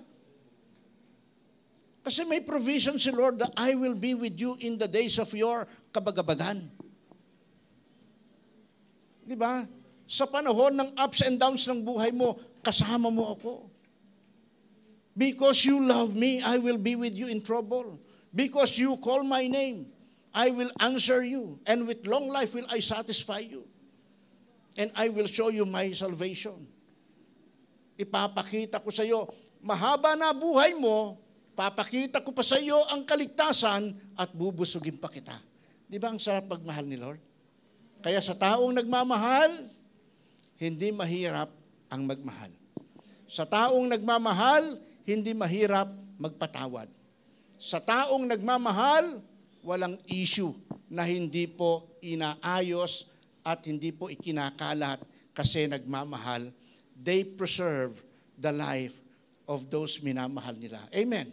Kasi may provision si Lord that I will be with you in the days of your kabagabagan. Di ba? Sa panahon ng ups and downs ng buhay mo, kasama mo ako. Because you love me, I will be with you in trouble. Because you call my name, I will answer you. And with long life will I satisfy you. And I will show you my salvation. Ipapakita ko sa iyo, mahaba na buhay mo, papakita ko pa sa iyo ang kaligtasan at bubusugin pa kita. Di ba ang sarap pagmahal ni Lord? Kaya sa taong nagmamahal, hindi mahirap ang magmahal. Sa taong nagmamahal, hindi mahirap magpatawad. Sa taong nagmamahal, walang issue na hindi po inaayos at hindi po ikinakalat kasi nagmamahal. They preserve the life of those minamahal nila. Amen.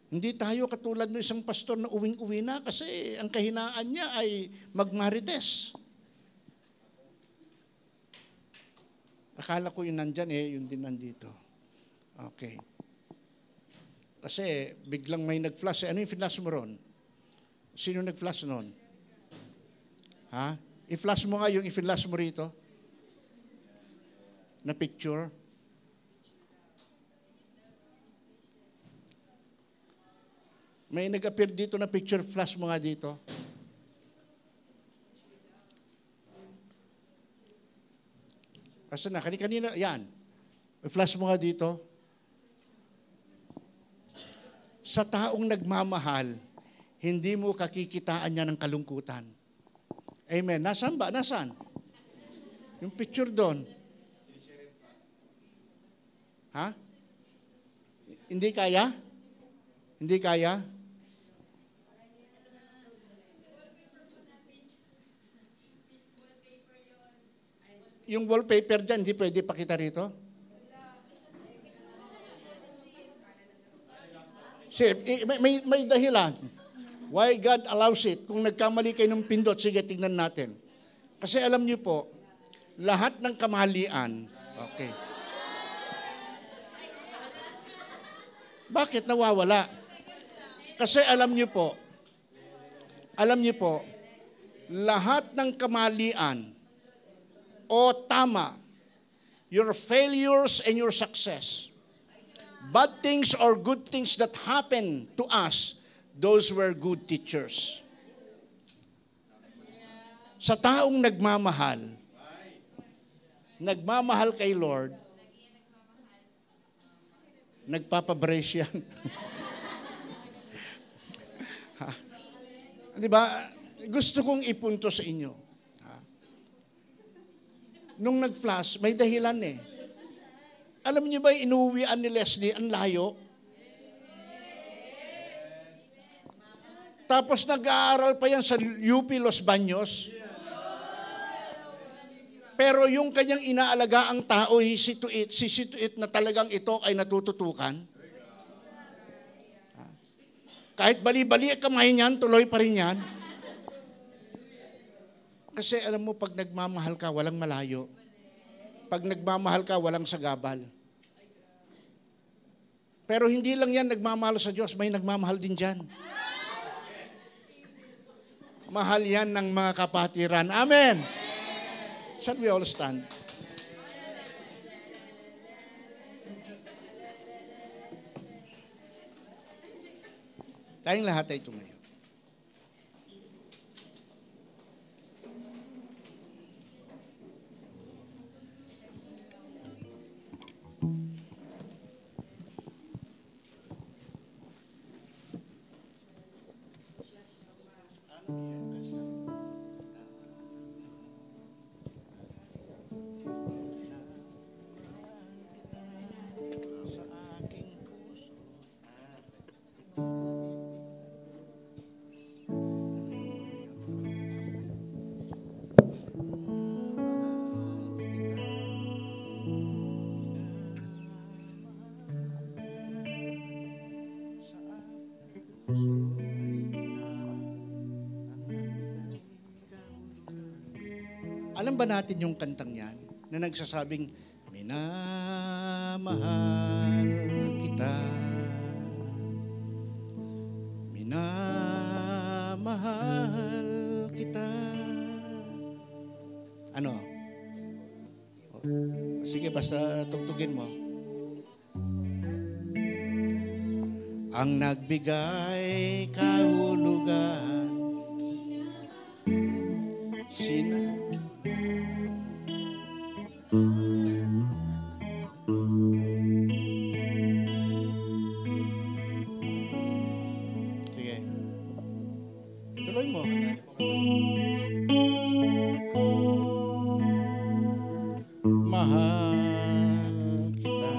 Hindi tayo katulad ng isang pastor na uwing-uwi na kasi ang kahinaan niya ay magmarites. Akala ko yun nandyan yun din nandito. Okay. Kasi biglang may nag-flash. Ano yung flash mo ron? Sino nag-flash nun? Ha? I-flash mo nga yung i-flash mo rito. Na picture. May nag-appear dito na picture, flash mo nga dito. Kasi na, kanina, yan. I-flash mo nga dito. Sa taong nagmamahal, hindi mo kakikitaan niya ng kalungkutan. Amen. Nasaan ba? Nasaan? Yung picture doon. Ha? Hindi kaya? Hindi kaya? Yung wallpaper dyan, hindi pwede pakita rito? May dahilan. Why God allows it? Kung nagkamali kayo ng pindot, sige, tingnan natin. Kasi alam niyo po, lahat ng kamalian, okay. Bakit nawawala? Kasi alam niyo po, lahat ng kamalian o tama, your failures and your success, bad things or good things that happen to us, those were good teachers. Sa taong nagmamahal kay Lord, nagpapabrace yan. Di ba? Gusto kong ipunto sa inyo. Nung nag-flash, may dahilan Alam niyo ba, inuwian ni Leslie, ang layo? Tapos nag-aaral pa yan sa UP Los Baños. Pero yung kanyang inaalagaang tao, sisituit na talagang ito ay natututukan. Kahit bali-bali kamay niyan, tuloy pa rin yan. Kasi alam mo, pag nagmamahal ka, walang malayo. Pag nagmamahal ka, walang sagabal. Pero hindi lang yan nagmamahal sa Diyos, may nagmamahal din dyan. Mahal yan ng mga kapatiran. Amen! Shall we all stand? Tayong lahat ay tumayo. Alam ba natin yung kantang yan na nagsasabing, minamahal kita, minamahal kita. Ano? Sige, basta tugtugin mo. Ang nagbigay kahulugan, sige. Tuloy mo. Mahal kita.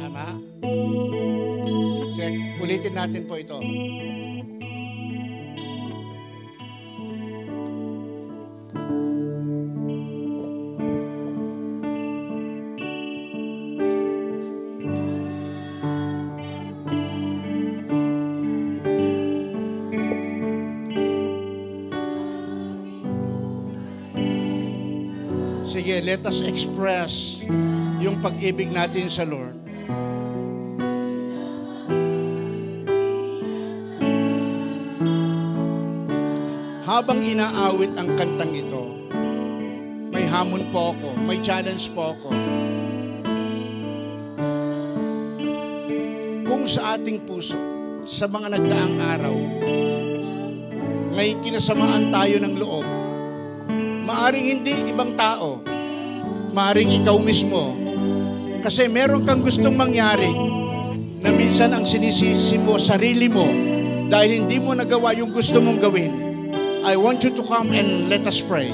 Tama? Check. Ulitin natin po ito. Sige, let us express yung pag-ibig natin sa Lord. Habang inaawit ang kantang ito, may hamon po ako, may challenge po ako. Kung sa ating puso, sa mga nagdaang araw, may kinasamaan tayo ng loob, maaring hindi ibang tao, maaring ikaw mismo, kasi meron kang gustong mangyari na minsan ang sinisisi mo, sarili mo, dahil hindi mo nagawa yung gusto mong gawin. I want you to come and let us pray.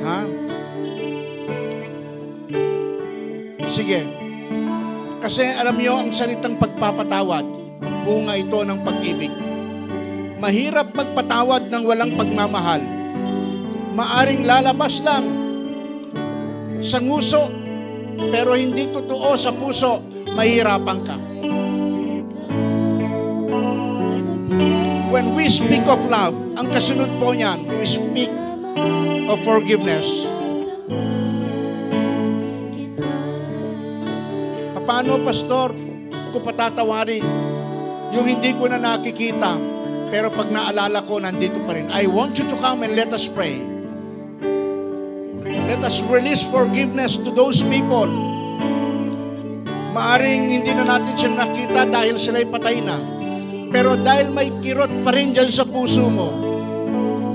Ha? Sige. Kasi alam niyo, ang salitang pagpapatawad, bunga ito ng pag-ibig. Mahirap magpatawad ng walang pagmamahal. Maaring lalabas lang sa nguso, pero hindi totoo sa puso, mahirapan ka. When we speak of love, ang kasunod po niyan, we speak of forgiveness. Paano, Pastor, ko patatawarin yung hindi ko na nakikita, pero pag naalala ko, nandito pa rin. I want you to come and let us pray. Let us release forgiveness to those people. Maaring hindi na natin sila nakita dahil sila'y patay na. Pero dahil may kirot pa rin dyan sa puso mo,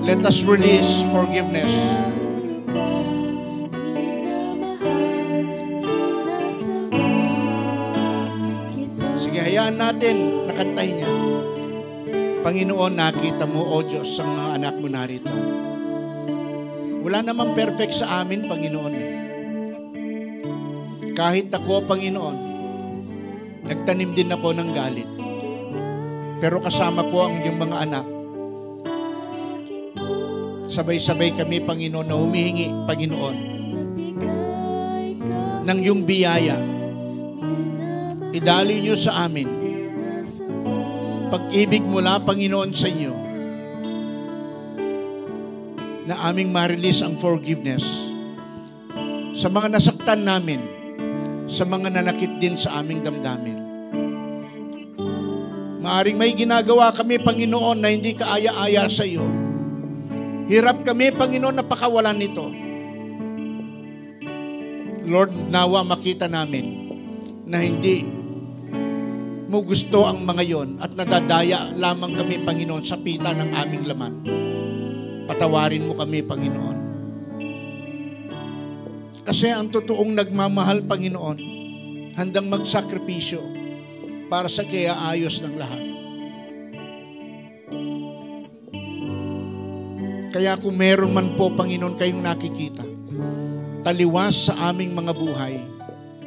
let us release forgiveness. Sige, hayaan natin nakantahin niya. Panginoon, nakita mo, O Diyos, ang mga anak mo narito. Wala namang perfect sa amin, Panginoon. Kahit ako, Panginoon, Nagtanim din ako ng galit. Pero kasama ko ang iyong mga anak. Sabay-sabay kami, Panginoon, na humihingi, Panginoon, ng iyong biyaya. Idali niyo sa amin. Pag-ibig mula, Panginoon, sa inyo, na aming ma-release ang forgiveness sa mga nasaktan namin, sa mga nanakit din sa aming damdamin. Maaring may ginagawa kami, Panginoon, na hindi kaaya-aya sa iyo. Hirap kami, Panginoon, na pakawalan nito. Lord, nawa makita namin na hindi mo gusto ang mga yon at nadadaya lamang kami, Panginoon, sa pita ng aming laman. Patawarin mo kami, Panginoon. Kasi ang totoong nagmamahal, Panginoon, handang magsakripisyo para sa kaayos ng lahat. Kaya kung meron man po, Panginoon, kayong nakikita, taliwas sa aming mga buhay,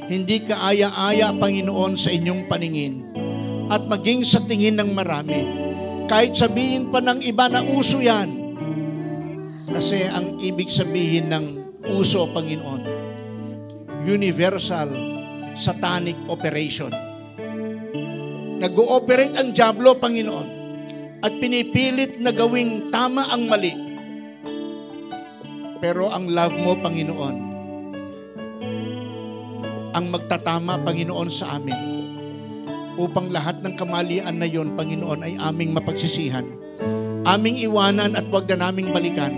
hindi kaaya-aya, Panginoon, sa inyong paningin, at maging sa tingin ng marami, kahit sabihin pa ng iba na uso yan, kasi ang ibig sabihin ng uso, Panginoon, universal satanic operation. Nag-ooperate ang dyablo, Panginoon, at pinipilit na gawing tama ang mali. Pero ang love mo, Panginoon, ang magtatama, Panginoon, sa amin, upang lahat ng kamalian na yon, Panginoon, ay aming mapagsisihan, aming iwanan at wag na naming balikan,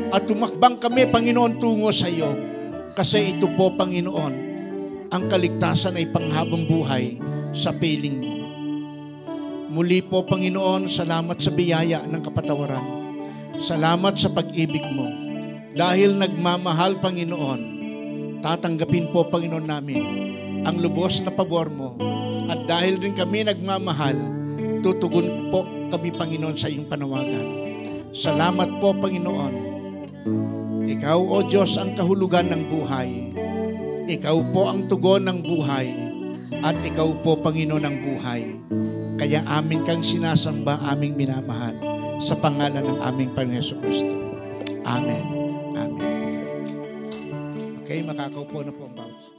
at tumakbang kami, Panginoon, tungo sa iyo. Kasi ito po, Panginoon, ang kaligtasan ay panghabang buhay sa piling mo. Muli po, Panginoon, salamat sa biyaya ng kapatawaran. Salamat sa pag-ibig mo. Dahil nagmamahal, Panginoon, tatanggapin po, Panginoon, namin ang lubos na pabor mo. At dahil rin kami nagmamahal, tutugon po kami, Panginoon, sa iyong panawagan. Salamat po, Panginoon. Ikaw, O Diyos, ang kahulugan ng buhay. Ikaw po ang tugon ng buhay. At ikaw po, Panginoon, ang buhay. Kaya amin kang sinasamba, aming minamahal, sa pangalan ng aming Panginoon Jesucristo. Amen. Amen. Okay, makakaupo na po ang bawat.